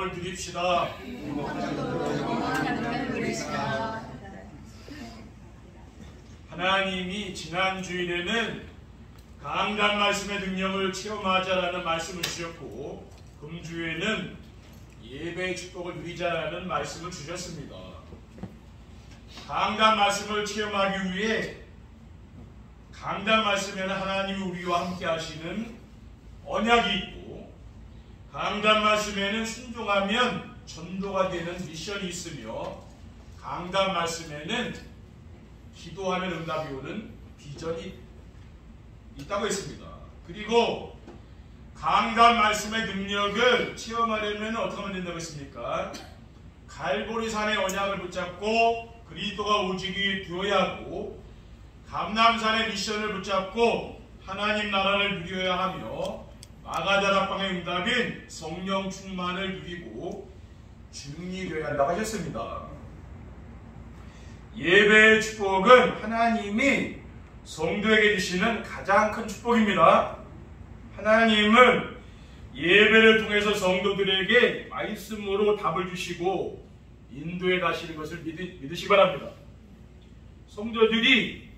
영광을 드립시다. 하나님이 지난 주일에는 강단 말씀의 능력을 체험하자라는 말씀을 주셨고, 금주에는 예배의 축복을 누리자라는 말씀을 주셨습니다. 강단 말씀을 체험하기 위해 강단 말씀에는 하나님이 우리와 함께 하시는 언약이 있고, 강단 말씀에는 순종하면 전도가 되는 미션이 있으며, 강단 말씀에는 기도하면 응답이 오는 비전이 있다고 했습니다. 그리고 강단 말씀의 능력을 체험하려면 어떻게 하면 된다고 했습니까? 갈보리산의 언약을 붙잡고 그리스도가 오직이 되어야 하고, 감람산의 미션을 붙잡고 하나님 나라를 누려야 하며, 마가다락방의 응답인 성령 충만을 누리고 증리되어야 한다고 하셨습니다. 예배의 축복은 하나님이 성도에게 주시는 가장 큰 축복입니다. 하나님은 예배를 통해서 성도들에게 말씀으로 답을 주시고 인도해 가시는 것을 믿으시기 바랍니다. 성도들이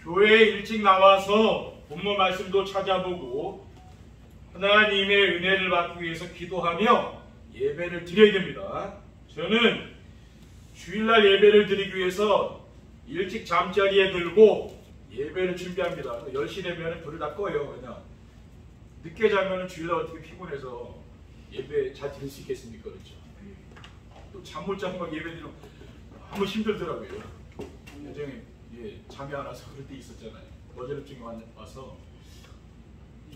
교회에 일찍 나와서 본문 말씀도 찾아보고 하나님의 은혜를 받기 위해서 기도하며 예배를 드려야 됩니다. 저는 주일날 예배를 드리기 위해서 일찍 잠자리에 들고 예배를 준비합니다. 10시 되면 불을 다 꺼요. 그냥 늦게 자면 주일날 어떻게 피곤해서 예배 잘 드릴 수 있겠습니까? 그렇죠? 또 잠 못 자고 막 예배 드리면 너무 힘들더라고요. 예전에 잠이 안 와서 그럴 때 있었잖아요. 어지럽증이 와서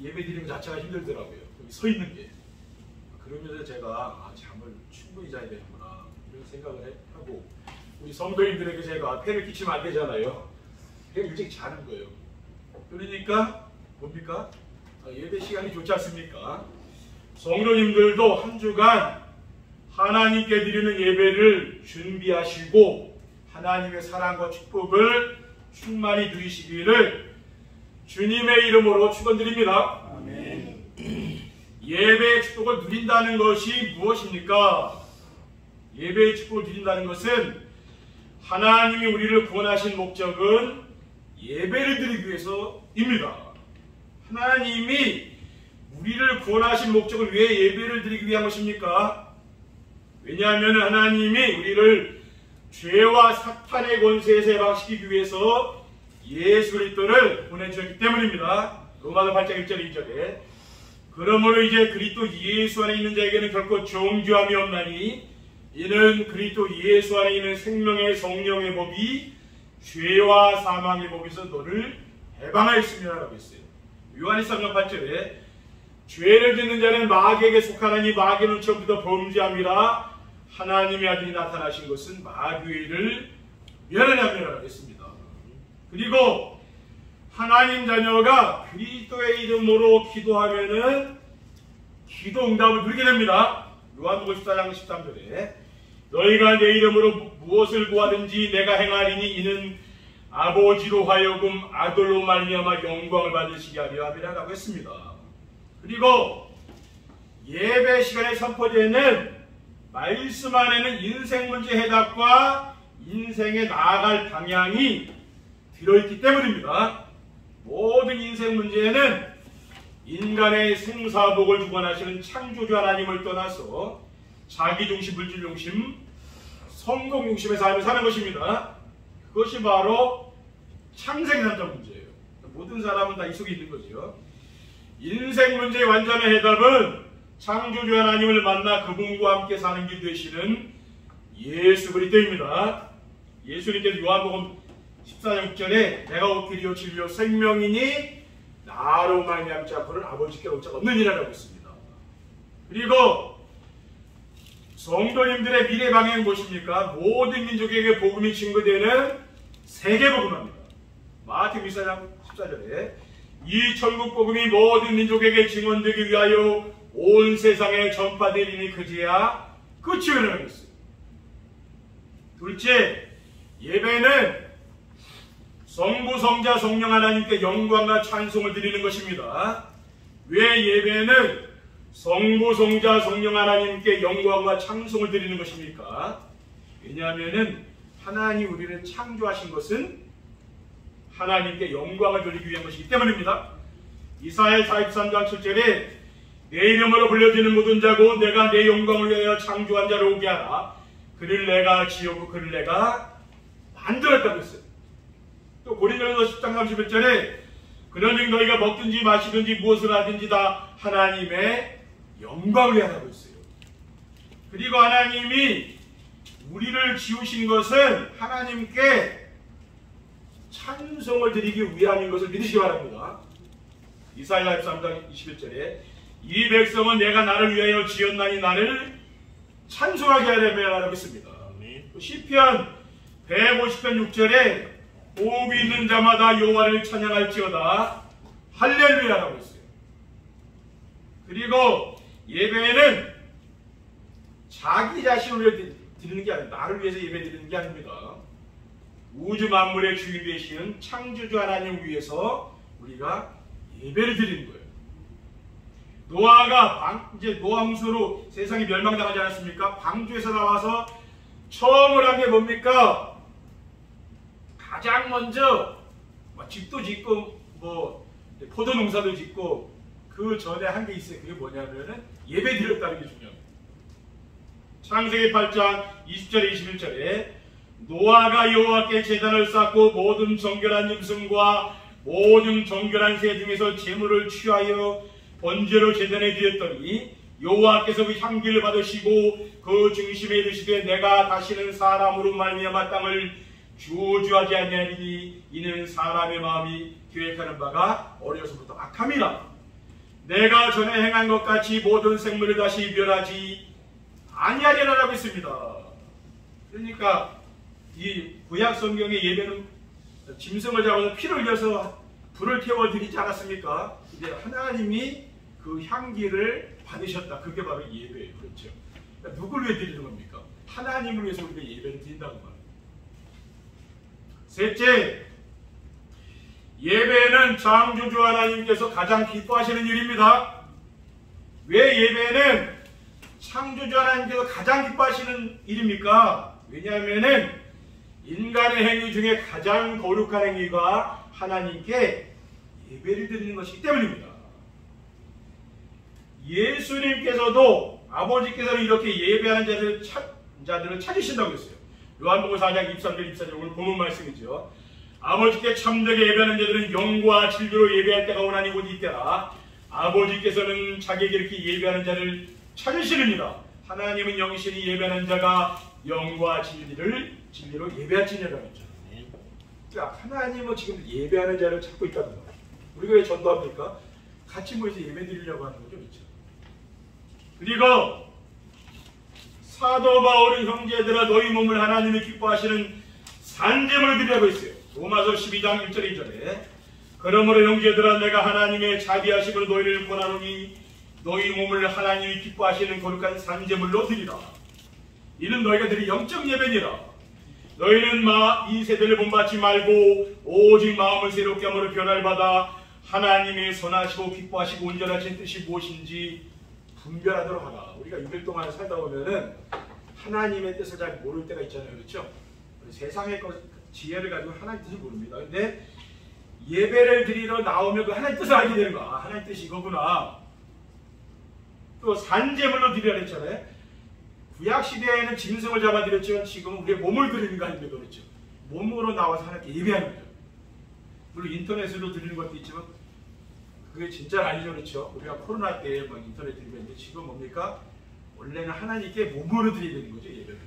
예배 드리는 자체가 힘들더라고요. 거기 서 있는 게. 그러면서 제가 잠을 충분히 자야 되는구나 이런 생각을 하고, 우리 성도님들에게 제가 폐를 끼치면 안 되잖아요. 폐를 일찍 자는 거예요. 그러니까 뭡니까? 예배 시간이 좋지 않습니까? 성도님들도 한 주간 하나님께 드리는 예배를 준비하시고 하나님의 사랑과 축복을 충만히 누리시기를 주님의 이름으로 축원드립니다. 아멘. 예배의 축복을 누린다는 것이 무엇입니까? 예배의 축복을 누린다는 것은 하나님이 우리를 구원하신 목적은 예배를 드리기 위해서입니다. 하나님이 우리를 구원하신 목적을 왜 예배를 드리기 위한 것입니까? 왜냐하면 하나님이 우리를 죄와 사탄의 권세에서 해방시키기 위해서 예수 그리스도를 보내주셨기 때문입니다. 로마서 8장 1절 2절에 그러므로 이제 그리스도 예수 안에 있는 자에게는 결코 정죄함이 없나니 이는 그리스도 예수 안에 있는 생명의 성령의 법이 죄와 사망의 법에서 너를 해방하였으며 라고 했어요. 요한일서 3장 8절에 죄를 짓는 자는 마귀에게 속하나니 마귀는 처음부터 범죄함이라 하나님의 아들이 나타나신 것은 마귀를 멸하려고 했습니다. 그리고 하나님 자녀가 그리스도의 이름으로 기도하면은 기도 응답을 누리게 됩니다. 요한복음 14장 13절에 너희가 내 이름으로 무엇을 구하든지 내가 행하리니 이는 아버지로 하여금 아들로 말미암아 영광을 받으시게 하려 함이라 라고 했습니다. 그리고 예배 시간에 선포되는 말씀 안에는 인생 문제 해답과 인생에 나아갈 방향이 들어있기 때문입니다. 모든 인생 문제에는 인간의 생사복을 주관하시는 창조주 하나님을 떠나서 자기중심, 물질중심, 성공중심의 삶을 사는 것입니다. 그것이 바로 창생산적 문제예요. 모든 사람은 다 이 속에 있는 거죠. 인생 문제의 완전한 해답은 창조주 하나님을 만나 그분과 함께 사는 길 되시는 예수 그리스도입니다. 예수님께서 요한복음 14장 6절에 내가 곧 길이요 진리요 생명이니 나로 말미암지 않고는 아버지께 올 자가 없느니라 라고 했습니다. 그리고 성도님들의 미래 방향은 무엇입니까? 모든 민족에게 복음이 증거되는 세계복음입니다. 마태복음 24장 14절에 이 천국 복음이 모든 민족에게 증언되기 위하여 온 세상에 전파되리니 그제야 끝이 일어나겠어요. 둘째, 예배는 성부, 성자, 성령 하나님께 영광과 찬송을 드리는 것입니다. 왜 예배는 성부, 성자, 성령 하나님께 영광과 찬송을 드리는 것입니까? 왜냐하면은 하나님 우리를 창조하신 것은 하나님께 영광을 돌리기 위한 것이기 때문입니다. 이사야 43장 7절에 내 이름으로 불려지는 모든 자고 내가 내 영광을 위하여 창조한 자를 오게 하라. 그를 내가 지었고 그를 내가 만들었다고 했어요. 또 고린도전서 10장 31절에 그러니 너희가 먹든지 마시든지 무엇을 하든지 다 하나님의 영광을 위하라고 했어요. 그리고 하나님이 우리를 지으신 것은 하나님께 찬송을 드리기 위함인 것을 믿으시기 바랍니다. 이사야 43장 21절에 이 백성은 내가 나를 위하여 지었나니 나를 찬송하게 하려고 했습니다. 시편 150편 6절에 호흡이 있는 자마다 여호와를 찬양할지어다 할렐루야라고 했어요. 그리고 예배는 자기 자신을 드리는 게 아니라 나를 위해서 예배 드리는 게 아닙니다. 우주 만물의 주인 되시는 창조주 하나님 위해서 우리가 예배를 드리는 거예요. 노아가 이제 노아홍수로 세상이 멸망당하지 않았습니까? 방주에서 나와서 처음으로 한 게 뭡니까? 가장 먼저 집도 짓고 포도 농사도 짓고 그 전에 한 게 있어요. 그게 뭐냐면은 예배 드렸다는 게 중요합니다. 창세기 8장 20절에 21절에 노아가 여호와께 제단을 쌓고 모든 정결한 짐승과 모든 정결한 새 중에서 제물을 취하여 번제로 제단에 드렸더니 여호와께서 그 향기를 받으시고 그 중심에 이르시되 내가 다시는 사람으로 말미암아 땅을 주저하지 아니하리니 이는 사람의 마음이 계획하는 바가 어려서부터 악함이라. 내가 전에 행한 것 같이 모든 생물을 다시 멸하지 아니하리라라고 했습니다. 그러니까 이 구약 성경의 예배는 짐승을 잡아서 피를 흘려서 불을 태워 드리지 않았습니까? 이제 하나님이 그 향기를 받으셨다. 그게 바로 예배예요. 그렇죠? 그러니까 누굴 위해 드리는 겁니까? 하나님을 위해서 우리가 예배를 드린다고 말합니다. 셋째, 예배는 창조주 하나님께서 가장 기뻐하시는 일입니다. 왜 예배는 창조주 하나님께서 가장 기뻐하시는 일입니까? 왜냐하면은 인간의 행위 중에 가장 거룩한 행위가 하나님께 예배를 드리는 것이기 때문입니다. 예수님께서도 아버지께서는 이렇게 예배하는 자들을 찾으신다고 했어요. 요한복음 4장 23절 24절 오늘 본문 말씀이죠. 아버지께 참되게 예배하는 자들은 영과 진리로 예배할 때가 오나니 곧 이때라. 아버지께서는 자기에게 이렇게 예배하는 자를 찾으시느니라. 하나님은 영신이 예배하는 자가 영과 진리로 예배할지니라 했죠. 그러니까 하나님은 지금 예배하는 자를 찾고 있다는 거예요. 우리가 왜 전도합니까? 같이 모여서 예배 드리려고 하는 거죠. 그렇죠? 그리고 사도 바울은 형제들아 너희 몸을 하나님이 기뻐하시는 산제물을 드리라고 했어요. 로마서 12장 1절 2절에 그러므로 형제들아 내가 하나님의 자비하심으로 너희를 권하노니 너희 몸을 하나님이 기뻐하시는 거룩한 산제물로 드리라. 이는 너희가 드릴 영적 예배니라. 너희는 이 세대를 본받지 말고 오직 마음을 새롭게 함으로 변화를 받아 하나님의 선하시고 기뻐하시고 온전하신 뜻이 무엇인지 분별하도록 하라. 우리가 6일 동안 살다 보면은 하나님의 뜻을 잘 모를 때가 있잖아요. 그렇죠? 세상의 지혜를 가지고 하나님 뜻을 모릅니다. 근데 예배를 드리러 나오면 그 하나님 뜻을 알게 되는 거야. 하나님 뜻이 이거구나. 또 산제물로 드리라 했잖아요. 구약시대에는 짐승을 잡아드렸지만 지금은 우리의 몸을 드리는 거 아닙니까? 그렇죠? 몸으로 나와서 하나님께 예배하는 거죠. 물론 인터넷으로 드리는 것도 있지만 그게 진짜 아니죠. 그렇죠? 우리가 코로나 때 막 인터넷 드리는데 지금 뭡니까? 원래는 하나님께 몸으로 드려야 되는 거죠. 예배를.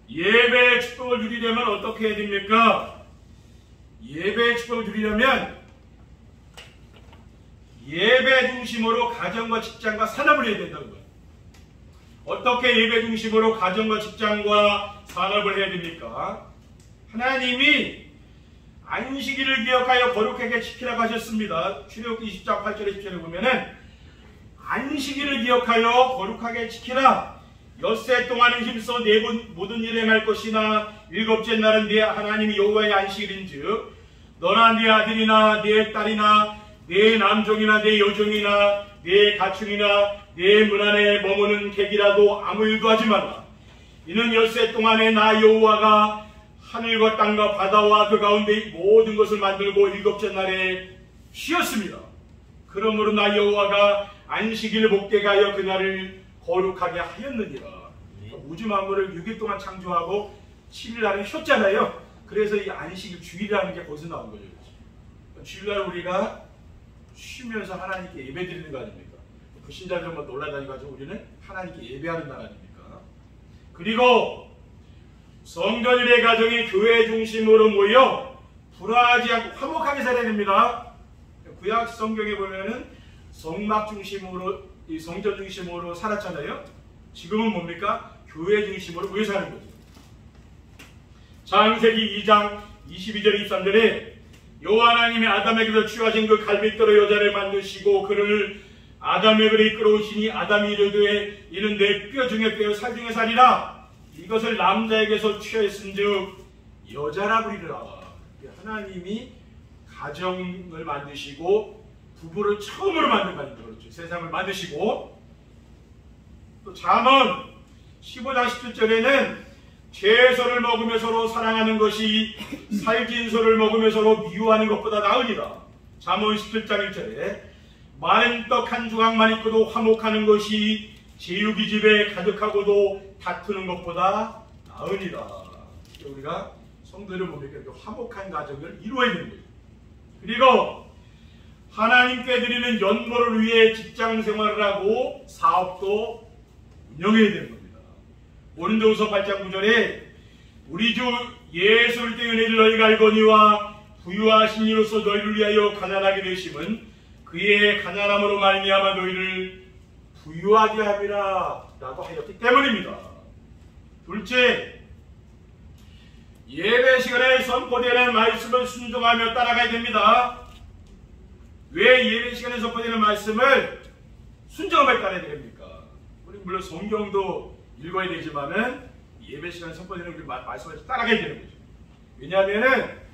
예배의 축복을 누리려면 어떻게 해야 됩니까? 예배의 축복을 누리려면 예배 중심으로 가정과 직장과 산업을 해야 된다는 거예요. 어떻게 예배 중심으로 가정과 직장과 산업을 해야 됩니까? 하나님이 안식일을 기억하여 거룩하게 지키라고 하셨습니다. 출애굽기 20장 8절에 10절에 보면은 안식일을 기억하여 거룩하게 지키라. 엿새 동안은 힘써 네 모든 일을 행할 것이나 일곱째 날은 네 하나님이 여호와의 안식일인즉 너나 네 아들이나 네 딸이나 내 남종이나 내 여종이나 내 가축이나 내 문 안에 머무는 객이라도 아무 일도 하지 말라. 이는 엿새 동안에 나 여호와가 하늘과 땅과 바다와 그 가운데 모든 것을 만들고 일곱째 날에 쉬었습니다. 그러므로 나 여호와가 안식일을 복되게 하여 그날을 거룩하게 하였느니라. 우주 만물을 6일 동안 창조하고 7일 날은 쉬었잖아요. 그래서 이 안식일 주일이라는 게 거기서 나온 거죠. 주일날 우리가 쉬면서 하나님께 예배 드리는 거 아닙니까? 불신자들만 놀라다니가지고 우리는 하나님께 예배하는 날 아닙니까? 그리고 성전일의 가정이 교회 중심으로 모여 불화하지 않고 화목하게 살아야 됩니다. 구약 성경에 보면은 성막 중심으로, 이 성전 중심으로 살았잖아요. 지금은 뭡니까? 교회 중심으로 모여 사는 거죠. 창세기 2장 22절 23절에 여호와 하나님이 아담에게서 취하신 그 갈빗대로 여자를 만드시고 그를 아담에게로 이끌어오시니 아담이 이르되 이는 내 뼈 중에 뼈 살 중에 살이라. 이것을 남자에게서 취하였은즉 여자라 부리라. 하나님이 가정을 만드시고 부부를 처음으로 만든 거 아닙니까? 그렇죠. 세상을 만드시고 또 잠언 15장 17절에는 채소를 먹으며 서로 사랑하는 것이 살진 소를 먹으며 서로 미워하는 것보다 나으니라. 잠언 17장 1절에 마른 떡 한 조각만 있고도 화목하는 것이 제육이 집에 가득하고도 다투는 것보다 나으니라. 우리가 성도를 뭡니까? 이렇게 화목한 가정을 이루어야 되는 거죠. 그리고 하나님께 드리는 연보를 위해 직장 생활을 하고 사업도 운영해야 되는 겁니다. 고린도후서 8장 9절에 우리 주 예수 그리스도의 은혜를 너희가 알거니와 부유하신 이로서 너희를 위하여 가난하게 되심은 그의 가난함으로 말미암아 너희를 부유하게 함이라 라고 하였기 때문입니다. 둘째, 예배 시간에 선포되는 말씀을 순종하며 따라가야 됩니다. 왜 예배 시간에 선포되는 말씀을 순종하며 따라야 됩니까? 우리 물론 성경도 읽어야 되지만은 예배 시간에 선포되는 우리 말씀을 따라가야 되는 거죠. 왜냐하면은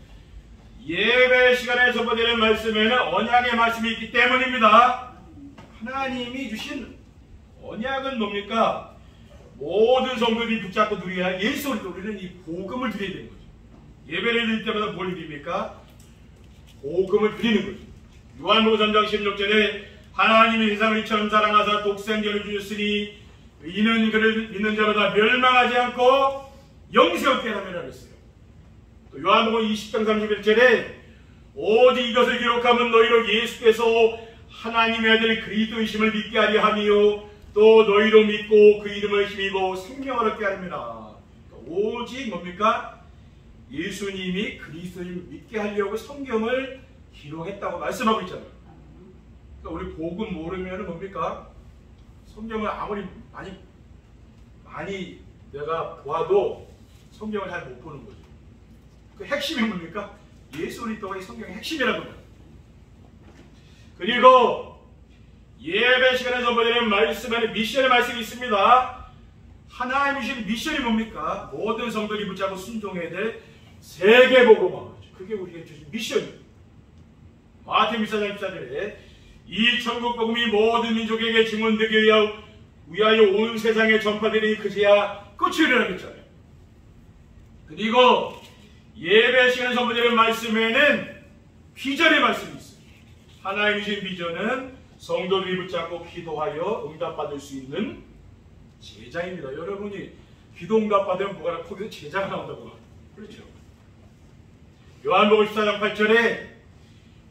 예배 시간에 선포되는 말씀에는 언약의 말씀이 있기 때문입니다. 하나님이 주신 언약은 뭡니까? 모든 성도들이 붙잡고 누려야 할 예수 그리스도, 우리는 이 복음을 드려야 되는 거죠. 예배를 드릴 때마다 뭘 드립니까? 복음을 드리는 거죠. 요한복음 3장 16절에 하나님이 세상을 이처럼 사랑하사 독생자를 주셨으니 이는 그를 믿는 자마다 멸망하지 않고 영생을 얻게 하라 했어요. 또 요한복음 20장 31절에 오직 이것을 기록하면 너희로 예수께서 하나님의 아들 그리스도이심을 믿게 하려 함이요 또 너희로 믿고 그 이름을 힘입어 생명을 얻게 하리라. 오직 뭡니까? 예수님이 그리스도를 믿게 하려고 성경을 기록했다고 말씀하고 있잖아요. 그러니까 우리 복음 모르면 뭡니까? 성경을 아무리 많이 내가 보아도 성경을 잘 못 보는 거죠. 그 핵심이 뭡니까? 예수 그리스도가 이 성경의 핵심이라고 합니다. 그리고 예배 시간에 선포되는 말씀 안에 미션의 말씀이 있습니다. 하나님이 주신 미션이 뭡니까? 모든 성도들이 붙잡고 순종해야 될 세계복음화. 그게 우리에게 주신 미션이에요. 마태복음 24장 14절에 이 천국 복음이 모든 민족에게 증언되게 위하여 온 세상에 전파되리니 그제야 끝이 일어나겠잖아요. 그리고 예배 시간에 선포되는 말씀에는 비전의 말씀이 있어요. 하나님이 주신 비전은 성도들이 붙잡고 기도하여 응답받을 수 있는 제자입니다. 여러분이 기도 응답받으면 뭐가 거기서 제자가 나온다고. 그렇죠. 요한복음 14장 8절에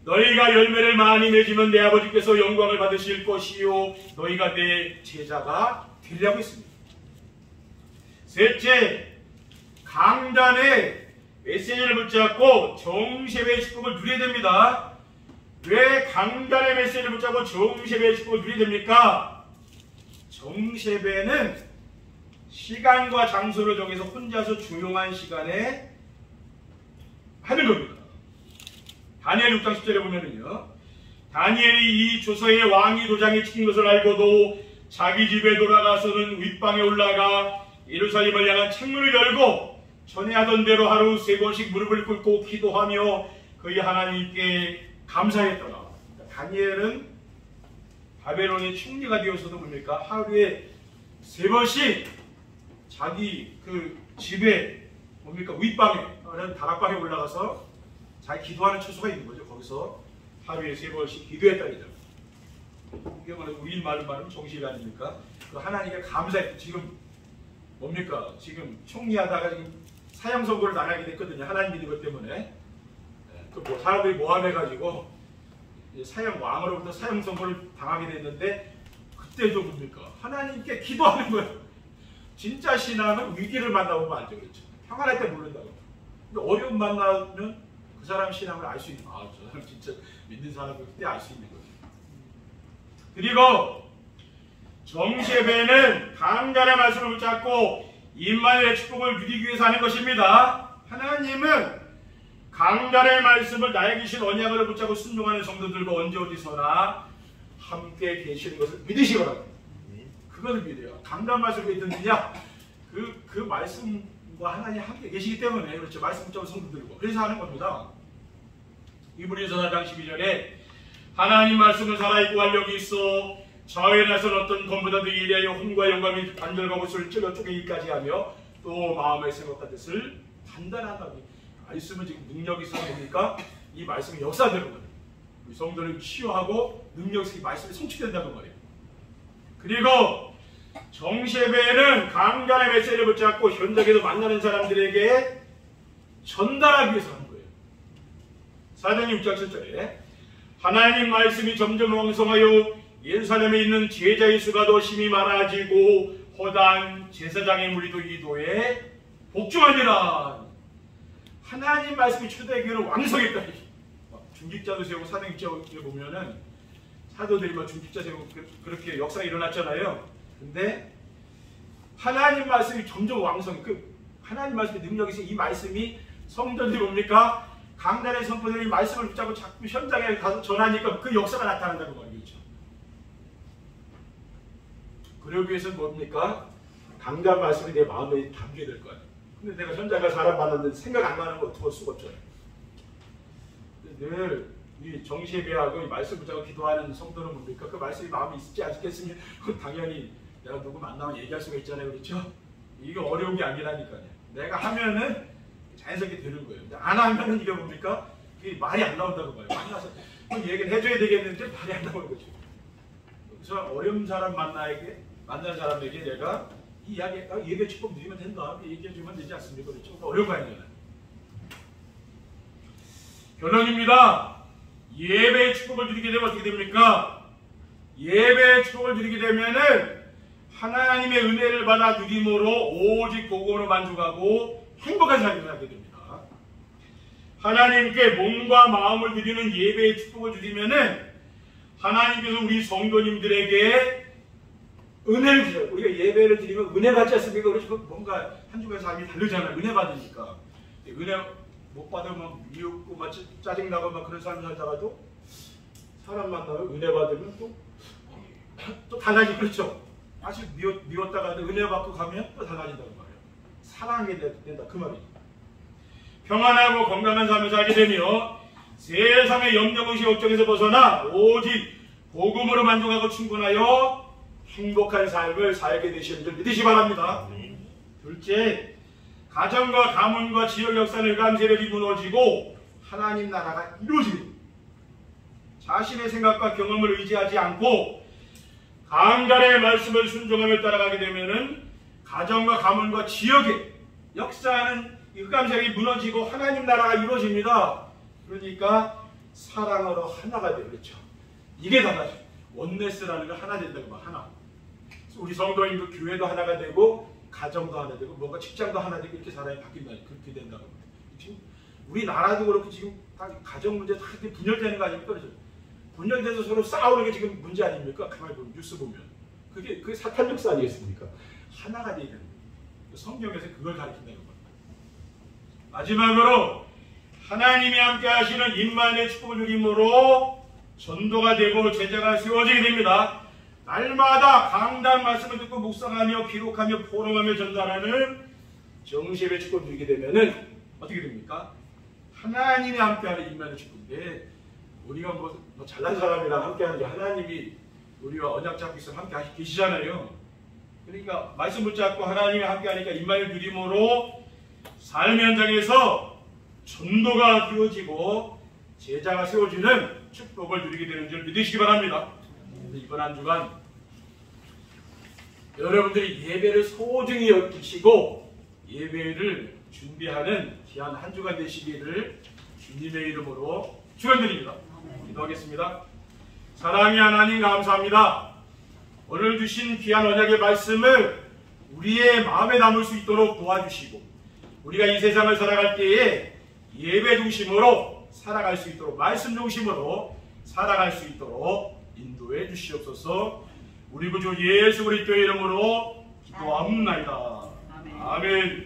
너희가 열매를 많이 맺으면 내 아버지께서 영광을 받으실 것이요 너희가 내 제자가 되리라고 했습니다. 셋째, 강단에 메시지를 붙잡고 정세배의 축복을 누려야 됩니다. 왜 강단의 메시지를 붙잡고 정세배의 축복을 누려야 됩니까? 정세배는 시간과 장소를 정해서 혼자서 조용한 시간에 하는 겁니다. 다니엘 6장 10절에 보면은요, 다니엘이 이 조서의 왕위 도장이 찍힌 것을 알고도 자기 집에 돌아가서는 윗방에 올라가 예루살렘을 향한 창문을 열고 전에 하던 대로 하루 3번씩 무릎을 꿇고 기도하며 그의 하나님께 감사했더라. 다니엘은 바벨론의 총리가 되어서도 뭡니까? 하루에 3번씩 자기 그 집에 뭡니까? 윗방에, 다락방에 올라가서 자기 기도하는 처소가 있는 거죠. 거기서 하루에 3번씩 기도했다니까. 이게 우리 말로 말하면 정시가 아닙니까? 그 하나님께 감사해. 지금 뭡니까? 지금 총리하다가 지금 사형 선고를 당하게 됐거든요. 하나님 믿는 것 때문에. 그 뭐 사람들이 모함해가지고 사형 왕으로부터 사형 선고를 당하게 됐는데 그때도 뭡니까? 하나님께 기도하는 거예요. 진짜 신앙은 위기를 만나보면 알죠, 그렇죠? 평안할 때 모른다고. 근데 어려움 만나면 그 사람 신앙을 알 수 있는. 아, 저 사람 진짜 믿는 사람을 그때 알 수 있는 거죠. 그리고 정시예배는 강단의 말씀을 붙잡고 임마누엘의 축복을 누리기 위해서 하는 것입니다. 하나님은 강단의 말씀을 나에게 주신 언약을 붙잡고 순종하는 성도들과 언제 어디서나 함께 계시는 것을 믿으시거라. 그것을 믿어요. 강단 말씀을 왜 듣느냐? 그 말씀과 하나님 함께 계시기 때문에 그렇죠. 말씀 붙잡고 성도들과 그래서 하는 겁니다. 이브리서 4장 12절에 하나님 말씀은 살아있고 활력이 있어 좌우에 나선 어떤 검보다도 예리하여 혼과 영감이 관절과 못을 찔러 쪼개기까지 하며 또 마음의 생각과 뜻을 판단한다고. 말씀은 지금 능력이 있어서 뭡니까? 이 말씀이 역사되는 거예요. 우리 성도를 치유하고 능력이 이 말씀이 성취된다는 거예요. 그리고 정시예배는 강단의 메시지를 붙잡고 현장에서 만나는 사람들에게 전달하기 위해서 하는 거예요. 4장 6절 7절에 하나님 말씀이 점점 왕성하여 예루살렘에 있는 제자의 수가 더 심히 많아지고 허다한 제사장의 무리도 이도에 복종하니라. 하나님 말씀이 초대교회를 왕성했다. 중직자도 세우고 사도행전에 보면은 사도들이 막 중직자 세우고 그렇게 역사가 일어났잖아요. 근데 하나님 말씀이 점점 왕성해. 그 하나님 말씀의 능력이 있어. 이 말씀이 성전들이 뭡니까? 강단의 선포들이 말씀을 붙잡고 자꾸 현장에 가서 전하니까 그 역사가 나타난다는 말이죠. 그러기 위해서는 뭡니까? 강단 말씀이 내 마음에 담겨야 될 거야. 근데 내가 현장에 가서 사람 만났는데 생각 안 나는 거 어떻게 할 수가 없잖아요. 늘 이 정시예배하고 이 말씀 붙잡고 기도하는 성도는 뭡니까? 그 말씀이 마음에 있지 않겠으면 당연히 내가 누구 만나면 얘기할 수가 있잖아요. 그렇죠? 이게 어려운 게 아니라니까요. 내가 하면은 자연스럽게 되는 거예요. 안 하면은 이게 뭡니까? 이게 말이 안 나온다고 봐요. 만나서 얘기를 해줘야 되겠는데 말이 안 나오는 거죠. 그래서 어려운 사람 만난 사람에게 내가 이 이야기, 예배 축복 누리면 된다. 얘기해주면 되지 않습니까? 그렇죠? 어려운 거 아니잖아요. 결론입니다. 예배의 축복을 누리게 되면 어떻게 됩니까? 예배의 축복을 누리게 되면은 하나님의 은혜를 받아 누림으로 오직 복음으로 만족하고 행복한 삶을 살게 됩니다. 하나님께 몸과 마음을 드리는 예배의 축복을 누리면은 하나님께서 우리 성도님들에게 은혜를 주셔요. 우리가 예배를 드리면 은혜 받지 않습니까? 그래서 뭔가 한 주간 삶이 다르잖아요. 은혜 받으니까. 은혜 못 받으면 미웃고 막 짜증나고 막 그런 삶을 살다가도 사람 만나면 은혜 받으면 또 달라지고 그렇죠. 아직 미웠다가도 은혜 받고 가면 또 달라진다는 말이에요. 사랑하게 된다 그 말이에요. 평안하고 건강한 삶을 살게 되며 세상의 염려무시 걱정에서 벗어나 오직 복음으로 만족하고 충분하여 행복한 삶을 살게 되시는 줄 믿으시 바랍니다. 둘째, 가정과 가문과 지역 역사는 일감 세력이 무너지고 하나님 나라가 이루어집니다. 자신의 생각과 경험을 의지하지 않고 강단의 말씀을 순종하며 따라가게 되면은 가정과 가문과 지역의 역사는 일감 세력이 무너지고 하나님 나라가 이루어집니다. 그러니까 사랑으로 하나가 되죠. 그렇죠? 이게 달라져. 원네스라는 거 하나 된다고 말 하나. 우리 성도님도 교회도 하나가 되고 가정도 하나 되고 뭔가 직장도 하나 되고 이렇게 사람이 바뀐다. 그렇게 된다고. 지금 우리나라도 그렇고 지금 다 가정 문제 다 이렇게 분열되는 거 아닙니까? 그렇죠? 분열돼서 서로 싸우는 게 지금 문제 아닙니까? 가만히 보면 뉴스 보면 그게 사탄 역사 아니겠습니까? 하나가 되는 거예요. 성경에서 그걸 가르친다는 겁니다. 마지막으로 하나님이 함께 하시는 임마누엘 축복을 누림으로 전도가 되고 제자가 세워지게 됩니다. 날마다 강단 말씀을 듣고 묵상하며 기록하며 포럼하며 전달하는 정시예배 축복을 누리게 되면은 어떻게 됩니까? 하나님이 함께하는 임마누엘 축복인데 우리가 뭐 잘난 사람이랑 함께하는 게 하나님이 우리와 언약 잡고 있으면 함께 계시잖아요. 그러니까 말씀 붙잡고 하나님이 함께하니까 임마누엘 누림으로 삶의 현장에서 전도가 되어지고 제자가 세워지는 축복을 누리게 되는 줄 믿으시기 바랍니다. 이번 한 주간 여러분들이 예배를 소중히 여기시고 예배를 준비하는 귀한 한 주간 되시기를 주님의 이름으로 축원드립니다. 기도하겠습니다. 사랑의 하나님 감사합니다. 오늘 주신 귀한 언약의 말씀을 우리의 마음에 담을 수 있도록 도와주시고 우리가 이 세상을 살아갈 때에 예배 중심으로 살아갈 수 있도록 말씀 중심으로 살아갈 수 있도록 인도해 주시옵소서. 우리 구주 예수 그리스도의 이름으로 기도합니다. 아멘.